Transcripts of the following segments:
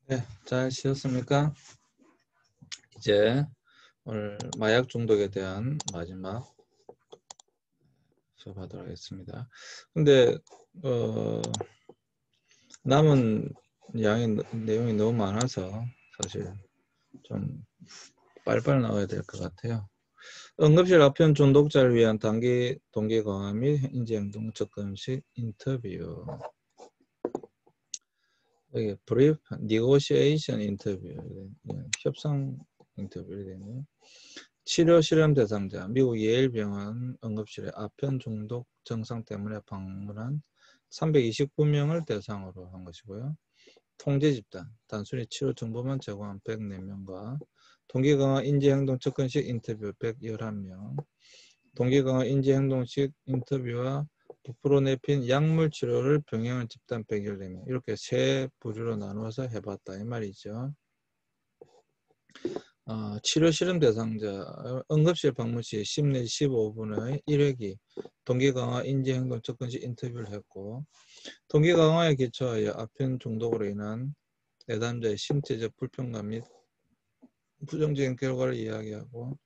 네, 잘 쉬었습니까? 이제 오늘 마약 중독에 대한 마지막 수업하도록 하겠습니다. 근데 남은 내용이 너무 많아서 사실 좀 빨리빨리 나와야 될 것 같아요. 응급실 아편 중독자를 위한 단기 동기 강화 및 인지행동 접근식 인터뷰. 여기 brief negotiation 인터뷰, 협상 인터뷰를 되네요. 치료 실험 대상자, 미국 예일병원 응급실에 아편 중독 증상 때문에 방문한 329명을 대상으로 한 것이고요. 통제 집단, 단순히 치료 정보만 제공한 104명과 동기 강화 인지행동 접근식 인터뷰 111명, 동기 강화 인지행동식 인터뷰와 부프로네핀 약물 치료를 병행한 집단 114명, 이렇게 세 부류로 나누어서 해봤다 이 말이죠. 치료 실험 대상자 응급실 방문 시 10 내지 15분의 1회기 동기 강화 인지행동 접근식 인터뷰를 했고, 동기 강화에 기초하여 아편 중독으로 인한 내담자의 신체적 불편감 및 부정적인 결과를 이야기하고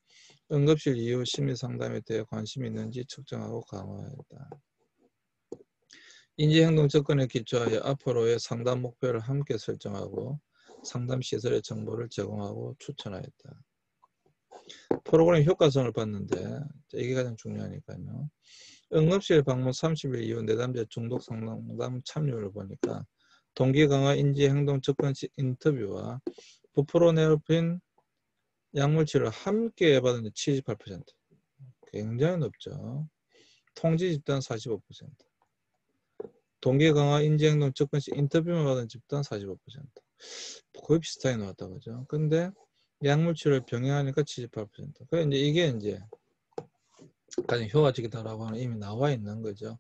응급실 이후 심리 상담에 대해 관심이 있는지 측정하고 강화했다. 인지행동 접근에 기초하여 앞으로의 상담 목표를 함께 설정하고 상담 시설의 정보를 제공하고 추천하였다. 프로그램 효과성을 봤는데 이게 가장 중요하니까요. 응급실 방문 30일 이후 내담자 중독 상담 참여를 보니까 동기 강화 인지 행동 접근 시 인터뷰와 부프로네르핀 약물 치료를 함께 받은 78%, 굉장히 높죠. 통지 집단 45%, 동기 강화 인지 행동 접근 시 인터뷰만 받은 집단 45%, 거의 비슷하게 나왔다 그죠. 근데 약물 치료를 병행하니까 78%. 그래 이게 이제 가장 효과적이다라고 하는 이미 나와 있는 거죠.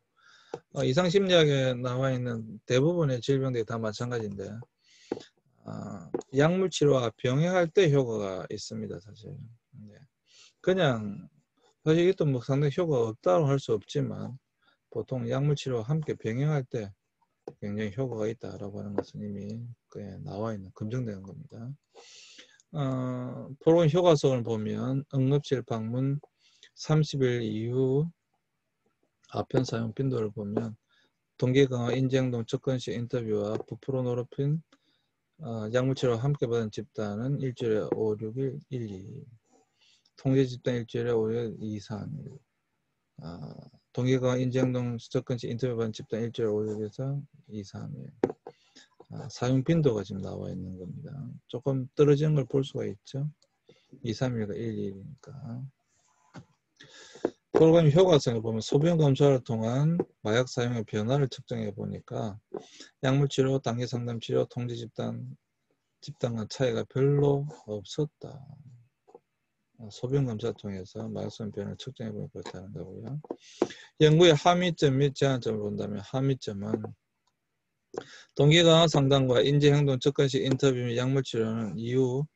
이상심리학에 나와 있는 대부분의 질병들이 다 마찬가지인데, 약물 치료와 병행할 때 효과가 있습니다, 사실. 네. 그냥 사실 이것도 뭐 상당히 효과가 없다고 할 수 없지만 보통 약물 치료와 함께 병행할 때 굉장히 효과가 있다라고 하는 것은 이미 나와 있는 검증된 겁니다. 프로그램 효과성을 보면 응급실 방문 30일 이후 아편 사용 빈도를 보면 동기 강화 인지행동 접근식 인터뷰와 부프로노르핀 약물치료와 함께 받은 집단은 일주일에 5, 6일 1, 2, 통제 집단 일주일에 5일 2, 3일, 동기 강화 인지행동 접근식 인터뷰 받은 집단 일주일에 5, 6에서 2, 3일. 사용 빈도가 지금 나와 있는 겁니다. 조금 떨어지는 걸 볼 수가 있죠. 2, 3일과 1, 2일이니까. 프로그램 효과성을 보면 소변 검사를 통한 마약 사용의 변화를 측정해 보니까 약물 치료, 단기 상담 치료, 통제 집단간 차이가 별로 없었다. 소변 검사 통해서 마약 사용 변화를 측정해 보니 그렇다는 거고요. 연구의 함의점 및 제한점을 본다면 함의점은 동기 강화 상담과 인지행동 접근식 인터뷰 및 약물 치료는 이후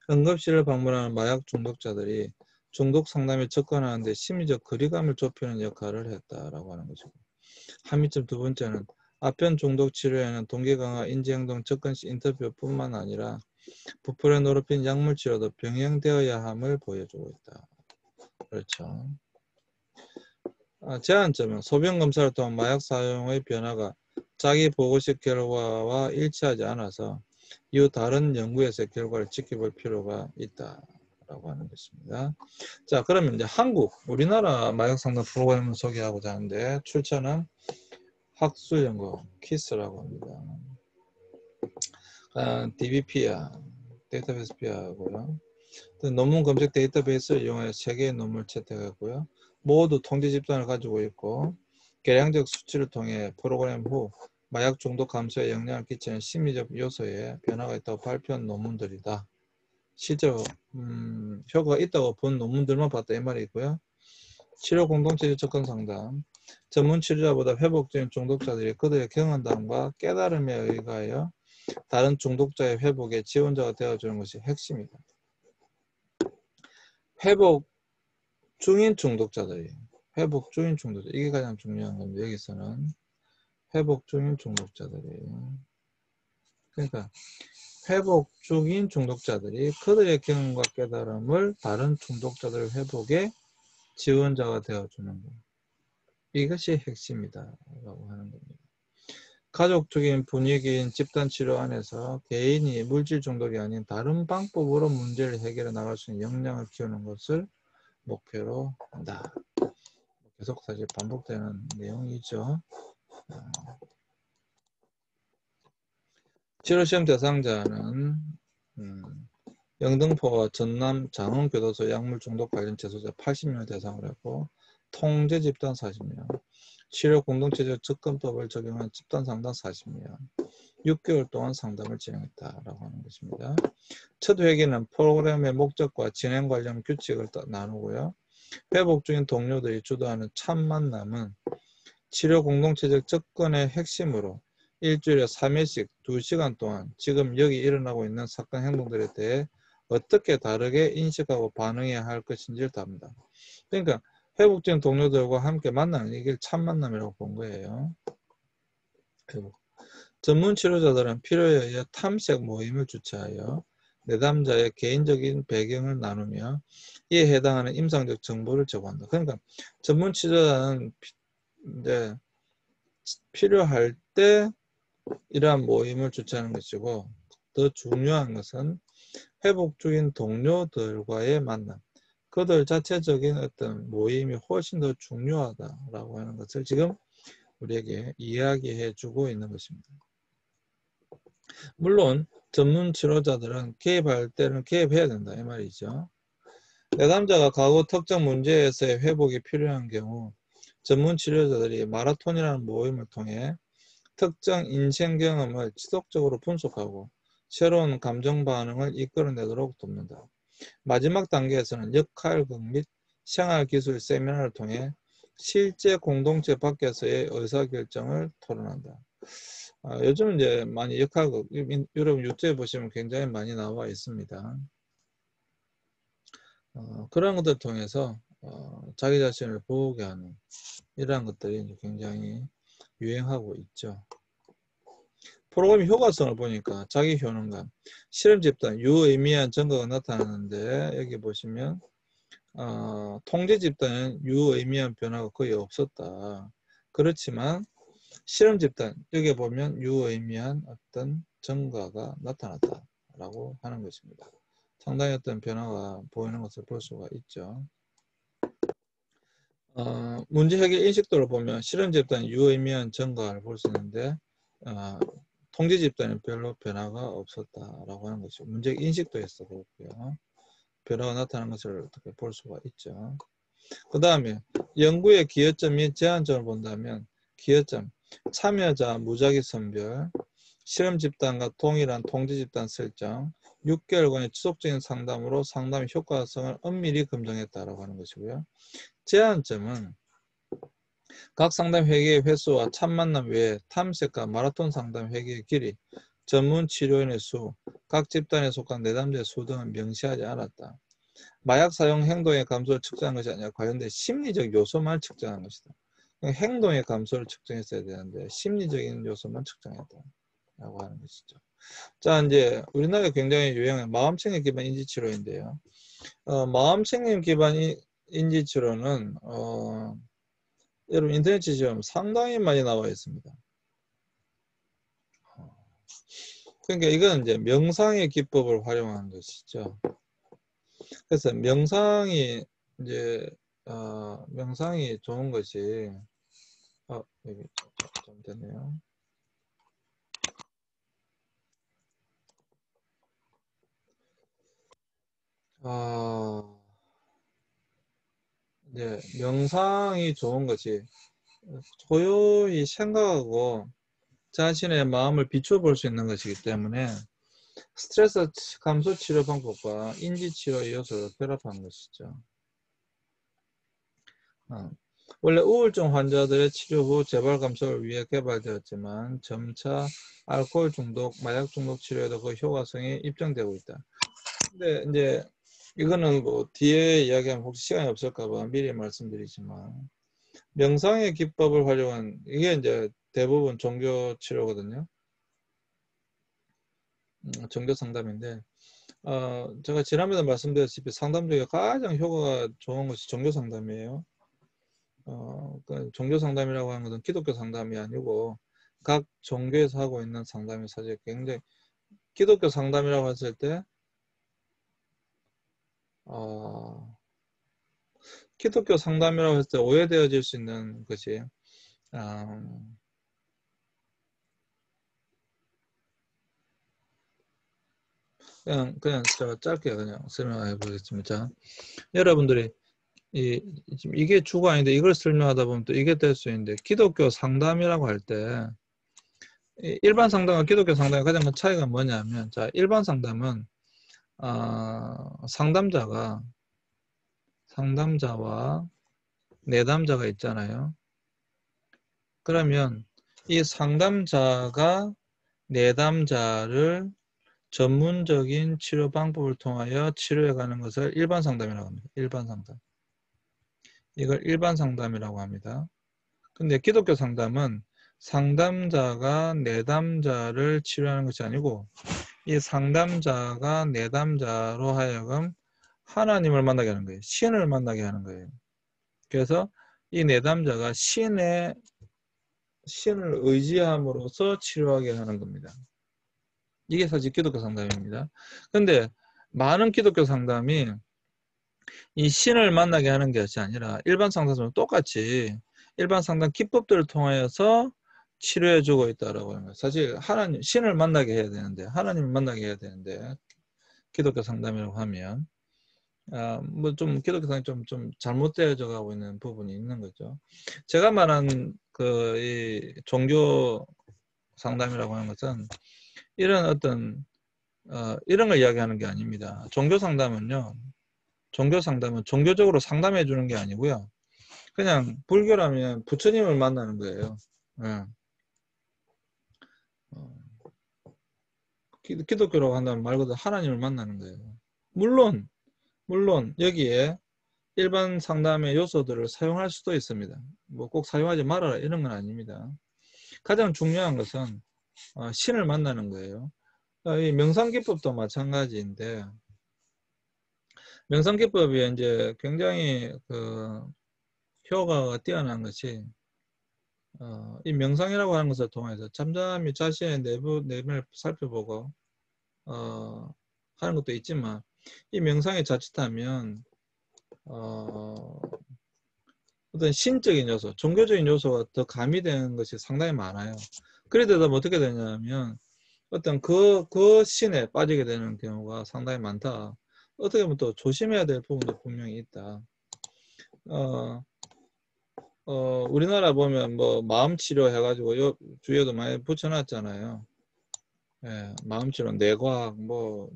응급실을 방문하는 마약 중독자들이 중독 상담에 접근하는 데 심리적 거리감을 좁히는 역할을 했다라고 하는 것이고, 함의점 두 번째는 아편 중독 치료에는 동기 강화 인지행동 접근식 인터뷰뿐만 아니라 부프레노르핀 약물 치료도 병행되어야 함을 보여주고 있다. 그렇죠. 제한점은 소변 검사를 통한 마약 사용의 변화가 자기 보고식 결과와 일치하지 않아서 이후 다른 연구에서의 결과를 지켜볼 필요가 있다라고 하는 것입니다. 자, 그러면 이제 우리나라 마약 상담 프로그램을 소개하고자 하는데, 출처는 학술연구 키스라고 합니다. DBP야, 데이터베이스피아고요. 논문 검색 데이터베이스를 이용해 3개의 논문을 채택했고요. 모두 통제 집단을 가지고 있고 계량적 수치를 통해 프로그램 후 마약 중독 감소에 영향을 끼치는 심리적 요소에 변화가 있다고 발표한 논문들이다. 실제로 효과가 있다고 본 논문들만 봤다 이 말이고요. 치료 공동체 접근 상담, 전문 치료자보다 회복적인 중독자들이 그들의 경험담과 깨달음에 의하여 다른 중독자의 회복에 지원자가 되어주는 것이 핵심이다. 회복 중인 중독자들이, 이게 가장 중요한 겁니다. 여기서는 회복 중인 중독자들이, 그러니까 회복 중인 중독자들이 그들의 경험과 깨달음을 다른 중독자들의 회복에 지원자가 되어주는 것. 이것이 핵심이다 라고 하는 겁니다. 가족적인 분위기인 집단치료 안에서 개인이 물질 중독이 아닌 다른 방법으로 문제를 해결해 나갈 수 있는 역량을 키우는 것을 목표로 한다. 계속 사실 반복되는 내용이죠. 치료시험 대상자는 영등포와 전남 장흥교도소 약물중독 관련 재소자 80명을 대상으로 했고 통제집단 40명, 치료 공동체적 접근법을 적용한 집단상담 40명, 6개월 동안 상담을 진행했다라고 하는 것입니다. 첫 회기는 프로그램의 목적과 진행 관련 규칙을 나누고요. 회복 중인 동료들이 주도하는 첫 만남은 치료 공동체적 접근의 핵심으로 일주일에 3회씩 2시간 동안 지금 여기 일어나고 있는 사건 행동들에 대해 어떻게 다르게 인식하고 반응해야 할 것인지를 다룹니다. 그러니까 회복된 동료들과 함께 만나는 이게 첫 만남이라고 본 거예요. 전문 치료자들은 필요에 의해 탐색 모임을 주최하여 내담자의 개인적인 배경을 나누며 이에 해당하는 임상적 정보를 제공한다. 그러니까 전문 치료자는 이제 필요할 때 이러한 모임을 주최하는 것이고 더 중요한 것은 회복 중인 동료들과의 만남, 그들 자체적인 어떤 모임이 훨씬 더 중요하다라고 하는 것을 지금 우리에게 이야기해 주고 있는 것입니다. 물론 전문 치료자들은 개입할 때는 개입해야 된다 이 말이죠. 내담자가 과거 특정 문제에서의 회복이 필요한 경우 전문 치료자들이 마라톤이라는 모임을 통해 특정 인생 경험을 지속적으로 분석하고 새로운 감정 반응을 이끌어내도록 돕는다. 마지막 단계에서는 역할극 및 생활기술 세미나를 통해 실제 공동체 밖에서의 의사결정을 토론한다. 요즘 이제 많이 역할극, 여러분 유튜브에 보시면 굉장히 많이 나와 있습니다. 그런 것들을 통해서 자기 자신을 보게 하는 이러한 것들이 굉장히 유행하고 있죠. 프로그램 효과성을 보니까 자기 효능감, 실험 집단, 유의미한 증거가 나타나는데 여기 보시면 통제 집단은 유의미한 변화가 거의 없었다. 그렇지만 실험 집단 여기 보면 유의미한 어떤 증가가 나타났다라고 하는 것입니다. 상당히 어떤 변화가 보이는 것을 볼 수가 있죠. 문제 해결 인식도를 보면 실험 집단 유의미한 증가를 볼 수 있는데 통제 집단은 별로 변화가 없었다라고 하는 것이고 문제 인식도에서 그렇고요. 변화가 나타나는 것을 어떻게 볼 수가 있죠. 그 다음에 연구의 기여점 및 제한점을 본다면 기여점, 참여자 무작위 선별, 실험 집단과 동일한 통제 집단 설정, 6개월간의 지속적인 상담으로 상담의 효과성을 엄밀히 검증했다라고 하는 것이고요. 제한점은 각 상담 회계의 횟수와 첫 만남 외에 탐색과 마라톤 상담 회계의 길이, 전문 치료인의 수, 각 집단에 속한 내담자의 수 등은 명시하지 않았다. 마약 사용 행동의 감소를 측정한 것이 아니라 관련된 심리적 요소만 측정한 것이다. 행동의 감소를 측정했어야 되는데 심리적인 요소만 측정했다라고 하는 것이죠. 자, 이제 우리나라에 굉장히 유행한 마음챙김 기반 인지치료인데요. 마음챙김 기반 인지치료는 여러분 인터넷 치시면 상당히 많이 나와 있습니다. 그러니까 이건 이제 명상의 기법을 활용한 것이죠. 그래서 명상이 이제 명상이 좋은 것이 여기 좀 됐네요. 이제 명상이 좋은 것이 고요히 생각하고 자신의 마음을 비춰볼 수 있는 것이기 때문에 스트레스 감소 치료 방법과 인지 치료 요소를 결합한 것이죠. 원래 우울증 환자들의 치료 후 재발 감소를 위해 개발되었지만 점차 알코올 중독, 마약 중독 치료에도 그 효과성이 입증되고 있다. 근데 이제 이거는 뭐 뒤에 이야기하면 혹시 시간이 없을까봐 미리 말씀드리지만 명상의 기법을 활용한 이게 이제 대부분 종교 치료거든요. 종교 상담인데 제가 지난번에 말씀드렸다시피 상담 중에 가장 효과가 좋은 것이 종교 상담이에요. 그러니까 종교 상담이라고 하는 것은 기독교 상담이 아니고 각 종교에서 하고 있는 상담이 사실 굉장히 기독교 상담이라고 했을 때 기독교 상담이라고 했을 때 오해되어질 수 있는 것이 그냥 제가 짧게 그냥 설명해 보겠습니다. 자, 여러분들이 지금 이게 주가 아닌데 이걸 설명하다 보면 또 이게 될 수 있는데 기독교 상담이라고 할 때 일반 상담과 기독교 상담의 가장 큰 차이가 뭐냐면 자 일반 상담은 상담자와 내담자가 있잖아요. 그러면 이 상담자가 내담자를 전문적인 치료 방법을 통하여 치료해 가는 것을 일반 상담이라고 합니다. 일반 상담. 이걸 일반 상담이라고 합니다. 근데 기독교 상담은 상담자가 내담자를 치료하는 것이 아니고 이 상담자가 내담자로 하여금 하나님을 만나게 하는 거예요. 신을 만나게 하는 거예요. 그래서 이 내담자가 신을 의지함으로써 치료하게 하는 겁니다. 이게 사실 기독교 상담입니다. 근데 많은 기독교 상담이 이 신을 만나게 하는 것이 아니라 일반 상담은 똑같이 일반 상담 기법들을 통하여서 치료해 주고 있다라고 하는 거예요. 사실 하나님, 신을 만나게 해야 되는데 하나님을 만나게 해야 되는데 기독교 상담이라고 하면 뭐 좀 기독교 상담이 좀 잘못되어져 가고 있는 부분이 있는 거죠. 제가 말한 이 종교 상담이라고 하는 것은 이런 어떤 이런 걸 이야기하는 게 아닙니다. 종교 상담은 종교적으로 상담해 주는 게 아니고요. 그냥 불교라면 부처님을 만나는 거예요. 예. 기독교라고 한다면 말 그대로 하나님을 만나는 거예요. 물론 여기에 일반 상담의 요소들을 사용할 수도 있습니다. 뭐 꼭 사용하지 말아라 이런 건 아닙니다. 가장 중요한 것은 신을 만나는 거예요. 이 명상기법도 마찬가지인데 명상기법이 이제 굉장히 효과가 뛰어난 것이 이 명상이라고 하는 것을 통해서 잠잠히 자신의 내면을 살펴보고 하는 것도 있지만 이 명상에 자칫하면 어떤 신적인 요소, 종교적인 요소가 더 가미되는 것이 상당히 많아요. 그래 되다 보면 어떻게 되냐면 어떤 그 신에 빠지게 되는 경우가 상당히 많다. 어떻게 보면 또 조심해야 될 부분도 분명히 있다. 우리나라 보면 뭐 마음치료 해가지고 주위에도 많이 붙여놨잖아요. 예, 마음치료, 뇌과학, 뭐,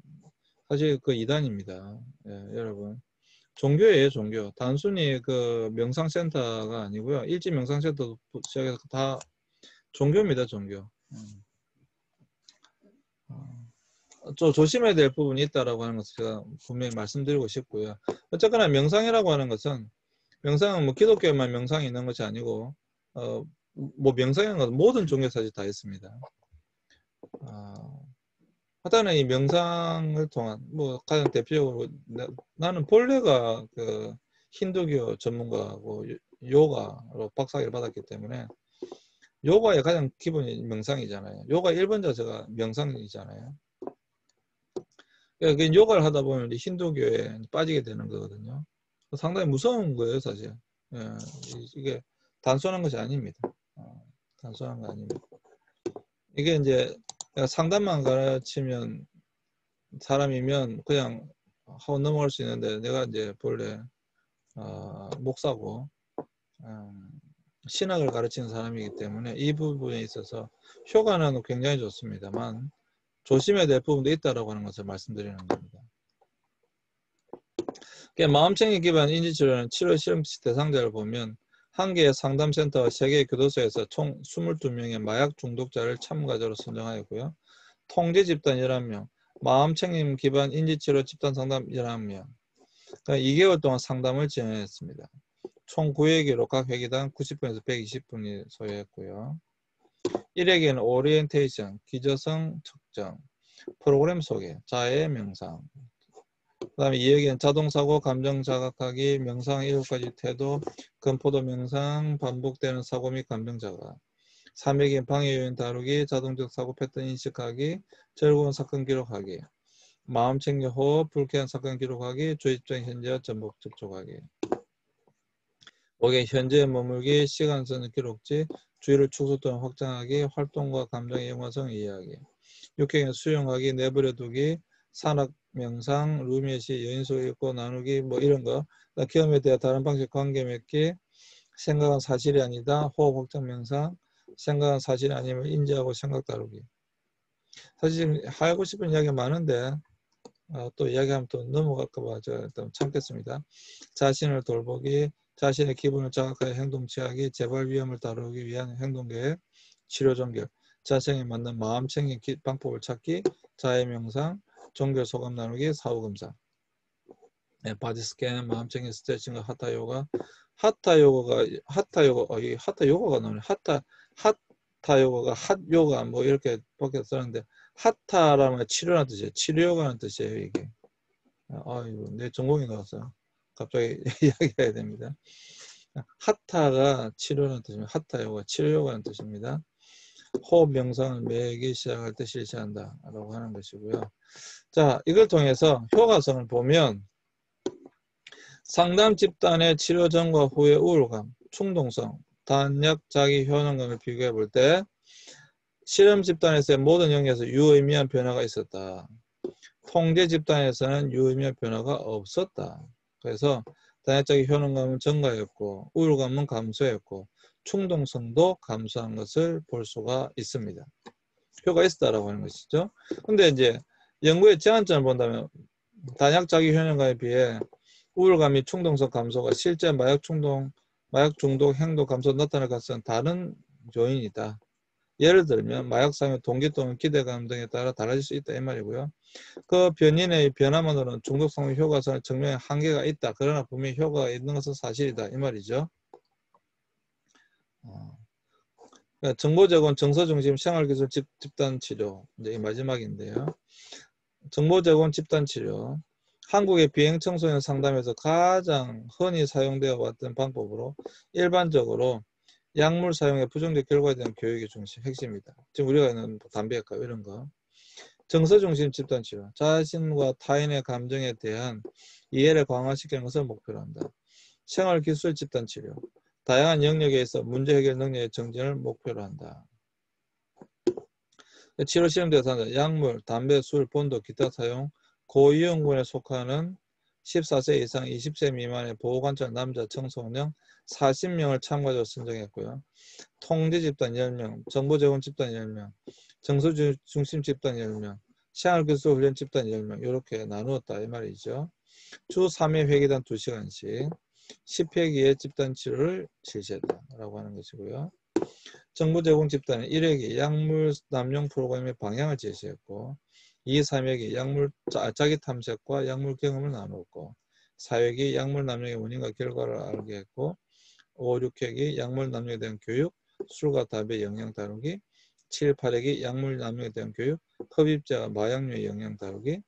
사실 그 이단입니다. 예, 여러분. 종교예요, 종교. 단순히 명상센터가 아니고요. 일지 명상센터 시작해서 다 종교입니다, 종교. 좀 조심해야 될 부분이 있다라고 하는 것을 제가 분명히 말씀드리고 싶고요. 어쨌거나 명상이라고 하는 것은 명상은 뭐 기독교에만 명상이 있는 것이 아니고 뭐 명상이라는 것은 모든 종교 사실 다 있습니다. 하다는 이 명상을 통한 뭐 가장 대표적으로 나는 본래가 힌두교 전문가고 요가로 박사학위를 받았기 때문에 요가의 가장 기본이 명상이잖아요. 요가 1번 자체가 명상이잖아요. 그러니까 요가를 하다 보면 힌두교에 빠지게 되는 거거든요. 상당히 무서운 거예요, 사실. 예, 이게 단순한 것이 아닙니다. 단순한 거 아닙니다. 이게 이제 상담만 가르치면 사람이면 그냥 하고 넘어갈 수 있는데 내가 이제 본래 목사고 신학을 가르치는 사람이기 때문에 이 부분에 있어서 효과는 굉장히 좋습니다만 조심해야 될 부분도 있다라고 하는 것을 말씀드리는 겁니다. 마음챙김 기반 인지치료는 치료 실험 대상자를 보면 한 개의 상담센터와 3개의 교도소에서 총 22명의 마약 중독자를 참가자로 선정하였고요. 통제 집단 11명, 마음챙김 기반 인지치료 집단 상담 11명, 2개월 동안 상담을 진행했습니다. 총 9회기로 각 회기당 90분에서 120분이 소요했고요. 1회기는 오리엔테이션, 기저성 측정, 프로그램 소개, 자해 명상. 그 다음에 2역에는 자동사고, 감정 자각하기, 명상 7가지 태도, 건포도 명상, 반복되는 사고 및 감정 자각. 3역에는 방해 요인 다루기, 자동적 사고 패턴 인식하기, 즐거운 사건 기록하기. 마음 챙겨 호흡, 불쾌한 사건 기록하기, 주입장 현재와 전복 접촉하기. 5개 현재에 머물기, 시간선의 기록지, 주의를 축소 또는 확장하기, 활동과 감정의 영화성을 이해하기. 6개는 수용하기, 내버려두기, 산악 명상, 루미엣이 여인 속 읽고 나누기, 뭐 이런 거. 경험에 대한 다른 방식 관계 맺기, 생각은 사실이 아니다, 호흡 확장 명상, 생각은 사실이 아님을 인지하고 생각 다루기. 사실 하고 싶은 이야기가 많은데 또 이야기하면 또 넘어갈까봐 제가 일단 참겠습니다. 자신을 돌보기, 자신의 기분을 자각하여 행동 취하기, 재발 위험을 다루기 위한 행동계획, 치료 종결, 자신에 맞는 마음 챙김 방법을 찾기, 자해 명상, 종결 소감 나누기, 사후 검사. 네, 바디 스캔, 마음 챙김 스트레칭과 하타 요가. 하타 요가가 이 하타 요가가 나오네. 하타 요가가 핫 요가 뭐 이렇게 밖에 쓰는데 하타라는 치료라는 뜻이에요. 치료 요가라는 뜻이에요, 이게. 아이고, 내 전공이 나왔어요. 갑자기 이야기해야 됩니다. 하타가 치료라는 뜻입니다. 하타 요가, 치료 요가라는 뜻입니다. 호흡 명상을 매일 시작할 때 실시한다 라고 하는 것이고요. 자, 이걸 통해서 효과성을 보면 상담 집단의 치료 전과 후의 우울감, 충동성, 단약 자기 효능감을 비교해 볼 때 실험 집단에서의 모든 영역에서 유의미한 변화가 있었다. 통제 집단에서는 유의미한 변화가 없었다. 그래서 단약자기 효능감은 증가했고 우울감은 감소했고 충동성도 감소한 것을 볼 수가 있습니다. 효과가 있었다라고 하는 것이죠. 근데 이제 연구의 제한점을 본다면 단약자기 효능감에 비해 우울감이 충동성 감소가 실제 마약 중독 행동 감소 나타날 가능성은 다른 요인이다. 예를 들면 마약 사용 동기 또는 기대감 등에 따라 달라질 수 있다 이 말이고요. 그 변인의 변화만으로는 중독성 효과성을 증명에 한계가 있다. 그러나 분명히 효과가 있는 것은 사실이다 이 말이죠. 그러니까 정보 제공, 정서 중심 생활기술 집단 치료 이제 마지막인데요. 정보 제공 집단 치료. 한국의 비행 청소년 상담에서 가장 흔히 사용되어 왔던 방법으로 일반적으로 약물 사용의 부정적 결과에 대한 교육이 핵심이다. 지금 우리가 있는 담배값 이런 거. 정서 중심 집단 치료. 자신과 타인의 감정에 대한 이해를 강화시키는 것을 목표로 한다. 생활 기술 집단 치료. 다양한 영역에서 문제 해결 능력의 정진을 목표로 한다. 치료 실험 대상자 약물, 담배, 술, 본도, 기타 사용, 고위험군에 속하는 14세 이상 20세 미만의 보호관찰 남자 청소년 40명을 참가자로 선정했고요. 통제 집단 10명, 정보 제공 집단 10명, 정서 중심 집단 10명, 생활기술 훈련 집단 10명 이렇게 나누었다 이 말이죠. 주 3회 회계단 2시간씩 10회기의 집단 치료를 실시했다라고 하는 것이고요. 정보 제공 집단은 1회기 약물 남용 프로그램의 방향을 제시했고 2, 3회기 약물 자기 탐색과 약물 경험을 나누었고 4회기 약물 남용의 원인과 결과를 알게 했고 5, 6회기 약물 남용에 대한 교육, 술과 담배 영향 다루기 7, 8회기 약물 남용에 대한 교육, 흡입자와 마약류의 영향 다루기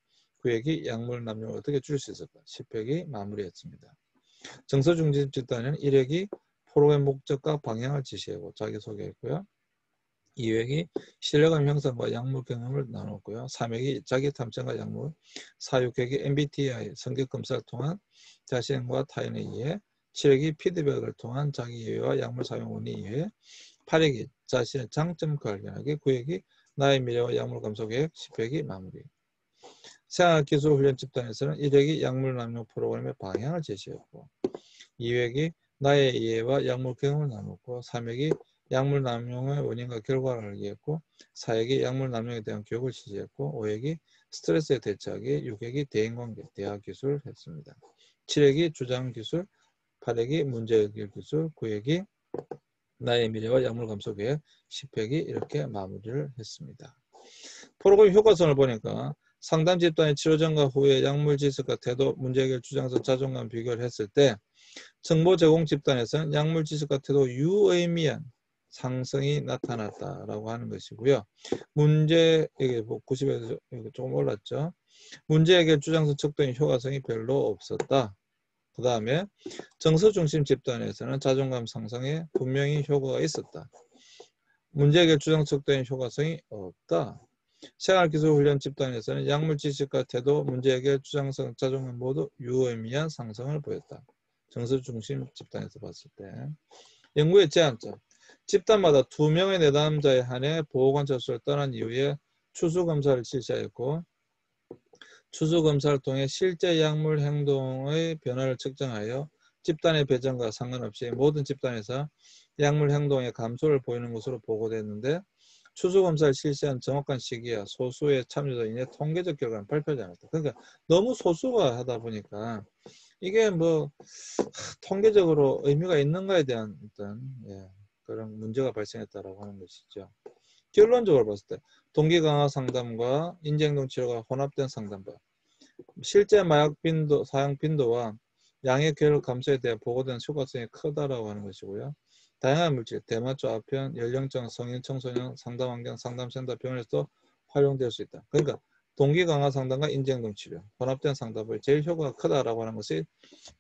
9회기 약물 남용을 어떻게 줄일 수 있을까 10회기 마무리했습니다. 정서 중심 집단은 1회기 프로그램 목적과 방향을 지시하고 자기소개했고요. 2회기 신뢰감 형성과 약물 경험을 나눴고요. 3회기 자기 탐정과 약물, 4, 6회기 MBTI 성격 검사를 통한 자신과 타인의 이해, 7회기 피드백을 통한 자기 이해와 약물 사용 원리 이해, 8회기 자신의 장점 발견하기, 9회기 나의 미래와 약물 감소 계획, 10회기 마무리. 생활기술 훈련 집단에서는 1회기 약물 남용 프로그램의 방향을 제시했고 2회기 나의 이해와 약물 경험을 나눴고 3회기 약물 남용의 원인과 결과를 알게 했고 4회기 약물 남용에 대한 교육을 지시했고 5회기 스트레스에 대처하기 6회기 대인관계 대화기술 했습니다. 7회기 주장기술 8회기 문제해결 기술 9회기 나의 미래와 약물 감소 계획 10회기 이렇게 마무리를 했습니다. 프로그램 효과성을 보니까 상담 집단의 치료 전과 후에 약물 지식과 태도, 문제해결 주장성, 자존감 비교를 했을 때 정보 제공 집단에서는 약물 지식과 태도 유의미한 상승이 나타났다라고 하는 것이고요. 문제, 이게 90에서 조금 올랐죠. 문제 해결 주장성 척도인 효과성이 별로 없었다. 그 다음에 정서 중심 집단에서는 자존감 상승에 분명히 효과가 있었다. 문제 해결 주장 척도인 효과성이 없다. 생활기술훈련 집단에서는 약물 지식과 태도, 문제 해결 주장성, 자존감 모두 유의미한 상승을 보였다. 정서 중심 집단에서 봤을 때. 연구의 제한점. 집단마다 2명의 내담자에 한해 보호관찰소를 떠난 이후에 추수검사를 실시하였고 추수검사를 통해 실제 약물 행동의 변화를 측정하여 집단의 배정과 상관없이 모든 집단에서 약물 행동의 감소를 보이는 것으로 보고됐는데 추수검사를 실시한 정확한 시기와 소수의 참여자 인해 통계적 결과는 발표하지 않았다. 그러니까 너무 소수가 하다 보니까 이게 뭐 통계적으로 의미가 있는가에 대한 어떤 그런 문제가 발생했다라고 하는 것이죠. 결론적으로 봤을 때 동기 강화 상담과 인지행동 치료가 혼합된 상담법, 실제 마약 빈도, 사용 빈도와 양의 결 감소에 대해 보고된 효과성이 크다라고 하는 것이고요. 다양한 물질, 대마초, 아편, 연령층, 성인, 청소년, 상담환경, 상담센터, 병원에서도 활용될 수 있다. 그러니까 동기 강화 상담과 인지행동 치료, 혼합된 상담법이 제일 효과가 크다라고 하는 것이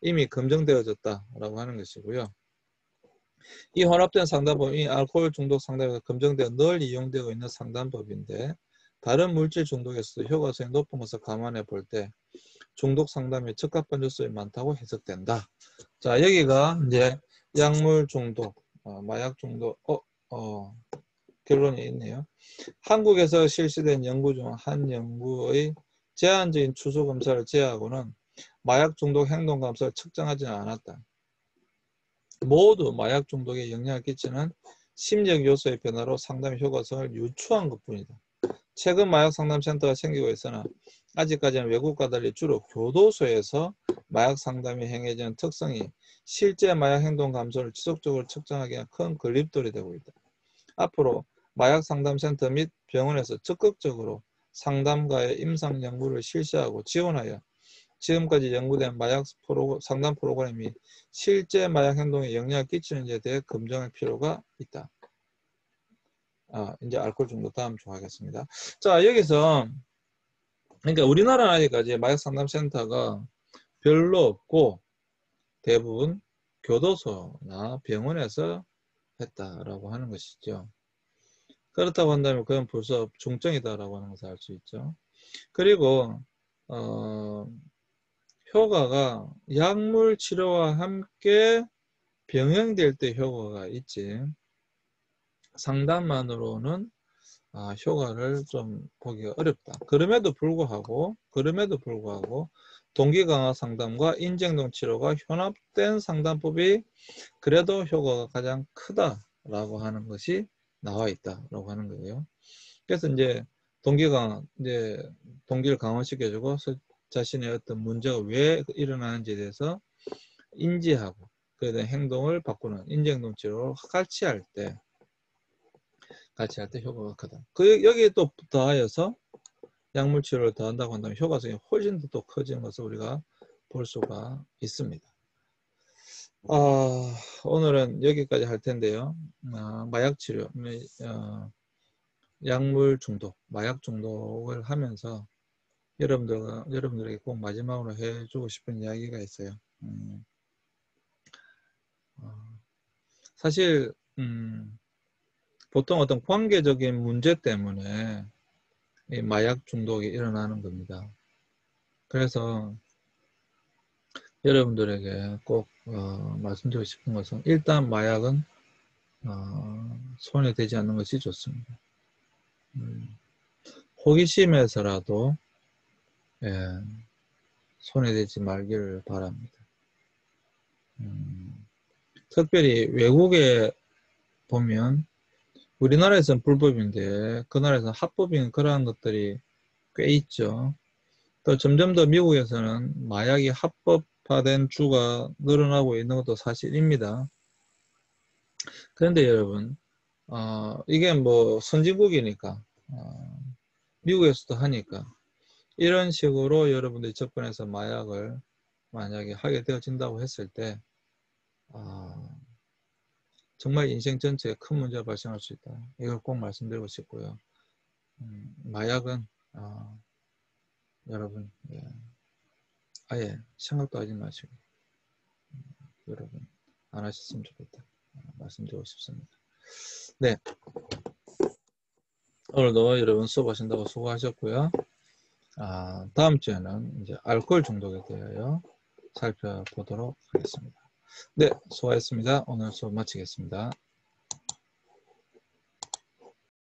이미 검증되어졌다라고 하는 것이고요. 이 혼합된 상담법이 알코올 중독 상담에서 검증되어 널리 이용되고 있는 상담법인데 다른 물질 중독에서도 효과성이 높은 것을 감안해 볼 때 중독 상담에 적합한 요소가 많다고 해석된다. 자, 여기가 이제 약물 중독, 마약 중독, 결론이 있네요. 한국에서 실시된 연구 중 한 연구의 제한적인 추수 검사를 제외하고는 마약 중독 행동 감소를 측정하지는 않았다. 모두 마약 중독에 영향을 끼치는 심리적 요소의 변화로 상담 효과성을 유추한 것뿐이다. 최근 마약 상담센터가 생기고 있으나 아직까지는 외국과 달리 주로 교도소에서 마약 상담이 행해지는 특성이 실제 마약 행동 감소를 지속적으로 측정하기에 큰 걸림돌이 되고 있다. 앞으로 마약 상담센터 및 병원에서 적극적으로 상담가의 임상 연구를 실시하고 지원하여 지금까지 연구된 마약 상담 프로그램이 실제 마약 행동에 영향을 끼치는지에 대해 검증할 필요가 있다. 이제 알코올 중독 다음 주 하겠습니다. 자, 여기서 그러니까 우리나라는 아직까지 마약 상담센터가 별로 없고 대부분 교도소나 병원에서 했다라고 하는 것이죠. 그렇다고 한다면 그건 벌써 중증이다라고 하는 것을 알 수 있죠. 그리고 효과가 약물 치료와 함께 병행될 때 효과가 있지 상담만으로는 효과를 좀 보기가 어렵다. 그럼에도 불구하고 동기 강화 상담과 인지행동 치료가 혼합된 상담법이 그래도 효과가 가장 크다라고 하는 것이 나와 있다라고 하는 거예요. 그래서 이제 동기를 강화시켜주고 자신의 어떤 문제가 왜 일어나는지에 대해서 인지하고 그에 대한 행동을 바꾸는 인지행동 치료를 같이 할 때 효과가 크다. 여기에 또 더하여서 약물 치료를 더한다고 한다면 효과성이 훨씬 더 또 커지는 것을 우리가 볼 수가 있습니다. 오늘은 여기까지 할 텐데요. 마약 치료, 약물 중독, 마약 중독을 하면서 여러분들에게 꼭 마지막으로 해주고 싶은 이야기가 있어요. 사실 보통 어떤 관계적인 문제 때문에 이 마약 중독이 일어나는 겁니다. 그래서 여러분들에게 꼭 말씀드리고 싶은 것은 일단 마약은 손에 대지 않는 것이 좋습니다. 호기심에서라도 손에 대지 말기를 바랍니다. 특별히 외국에 보면 우리나라에서는 불법인데 그 나라에서는 합법인 그러한 것들이 꽤 있죠. 또 점점 더 미국에서는 마약이 합법화된 주가 늘어나고 있는 것도 사실입니다. 그런데 여러분 이게 뭐 선진국이니까 미국에서도 하니까 이런 식으로 여러분들이 접근해서 마약을 만약에 하게 되어진다고 했을 때 정말 인생 전체에 큰 문제가 발생할 수 있다. 이걸 꼭 말씀드리고 싶고요. 마약은 여러분 아예 생각도 하지 마시고 여러분 안 하셨으면 좋겠다. 말씀드리고 싶습니다. 네, 오늘도 여러분 수업하신다고 수고하셨고요. 다음 주에는 이제 알코올 중독에 대하여 살펴보도록 하겠습니다. 네, 수고하셨습니다. 오늘 수업 마치겠습니다.